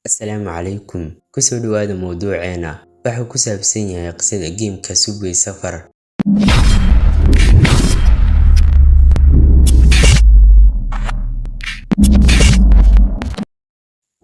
Asalaamu calaykum. Ku soo dhawaada mawduuceena. Wuxuu ku saabsan yahay qisada geemka Subway Surfer.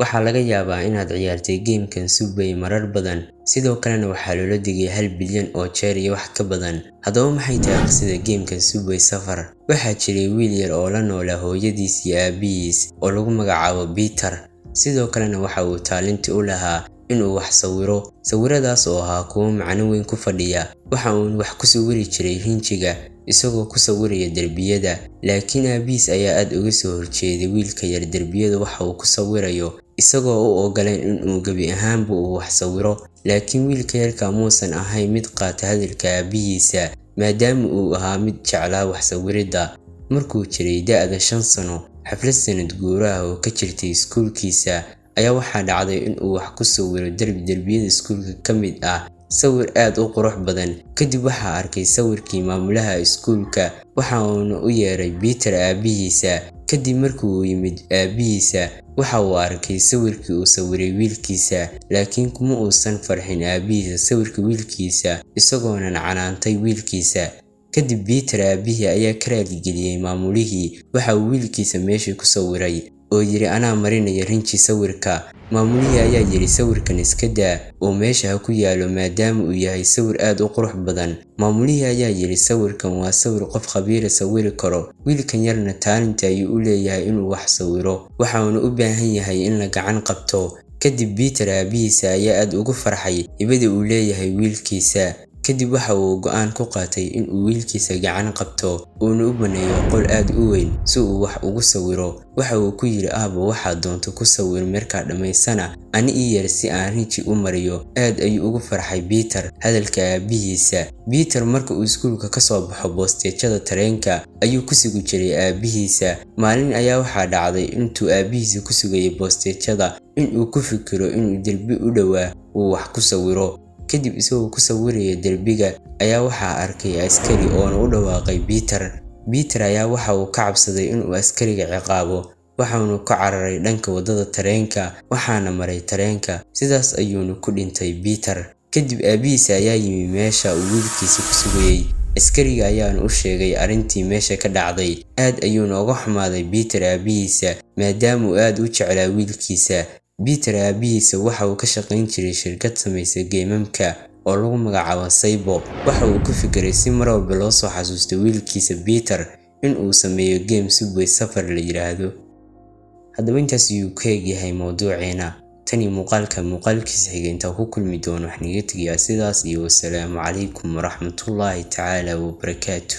Waxaa laga yaabaa inaad ciyaartay geemkan Subway marar badan, sidoo kalena waxaa loola digay 1 bilyan oo jeer iyo wax ka badan. Haddaba maxay tahay qisada geemkan Subway Surfer? Waxaa jiray wiil yar oo la noolaa hooyadiis iyo aabihiis oo lagu magacaabo Peter. Sidoo kalena waxa uu taalinti u lahaa inuu wax sawiro. Sawiradaas oo ahaa kuwo macno weyn ku fadhiya. Waxa uu wax ku sawiri jiray rinjiga, isagoo ku sawiraya derbiyada. Laakiin aabihiis ayaa aad uga soo horjeeday wiilka yar derbiyada waxa uu ku sawirayo, isagoo u oggolayn inuu gebi ahaanba uu wax sawiro. Laakiin wiilka yarka muusan ahayn mid qaata hadalka aabihiisa, maadaama uu ahaa mid jeclaa wax sawiridda. Markuu jiray da'da 5 sano, xaflad sanad guuraha oo ka jirtay iskuulkiisa ayaa waxaa dhacday inuu wax ku sawiro derbiyada iskuulka ka mid ah sawir aad u qurux badan. Kadib waxaa arkay sawirkii maamulaha iskuulka, waxa uuna u yeeray Peter aabihiisa. Kadib markii uu yimid aabihiisa, waxa uu arkay sawirkii uu sawiray wiilkiisa, laakiin kuma uusan farxin aabihiisa sawirka wiilkiisa, isagoonan canaantay wiilkiisa. Kadib Peter aabihii ayaa ka raaligeliyay maamulihii waxa uu wiilkiisa meesha ku sawiray, oo yiri anaa marinaya rinji sawirka. Maamulihii ayaa yiri sawirkan iska daa oo meesha ha ku yaalo maadaama uu yahay sawir aad u qurux badan. Maamulihii ayaa yiri sawirkan waa sawir qof khabiir sawiri karo, wiilkan yarna taalinta ayuu u leeyahay inuu wax sawiro, waxa uuna u baahan yahay in la gacan qabto. Kadib Peter aabihiisa ayaa aad ugu farxay hibada uu leeyahay wiilkiisa. Kadib waxa uu go'aan ku qaatay inuu wiilkiisa gacan qabto uuna u baneeyo qol aad u weyn si uu wax ugu sawiro. Waxa uu ku yiri aabbo waxaad doonto ku sawir markaa dhamaysana ani ii yar si aan rinji u mariyo. Aad ayuu ugu farxay Peter hadalka aabihiisa. Peter marka uu iskuulka ka soo baxo boosteejada tareenka ayuu ku sugi jiray aabihiisa. Maalin ayaa waxaa dhacday intuu aabihiisa ku sugayay boosteejada inuu ku fikiro inuu derbi u dhowaa uu wax ku sawiro. Kadib isagoo ku sawiraya derbiga ayaa waxaa arkay askari oo u dhawaaqay Peter. Peter ayaa waxa uu ka cabsaday inuu askariga ciqaabo, waxaana ka cararay dhanka wadada tareenka, waxaana maray tareenka. Sidaas ayuuna ku dhintay Peter. Kadib aabihiisa ayaa yimi meesha uu wiilkiisa ku sugayay. Askariga ayaana u sheegay arrintii meesha ka dhacday. Aad ayuuna uga xumaaday Peter aabihiisa maadaama uu aad u jeclaa wiilkiisa. Peter aabihiisa waxa uu ka shaqayn jiray shirkad samaysa geemamka oo lagu magacaabo Saibo. Waxa uu ku fikiray si mar walba loo soo xasuusto wiilkiisa Peter in uu sameeyo geem Subway Surfer la yiraahdo. Haddaba intaas ayuu ka eegyahay mawduuceena. Tani muuqaalkiisa xiga inta ku kulmi doono wax niga tagaya sidaas iyo wassalaamu calaykum waraxmatullaahi tacaala wabarakaatuh.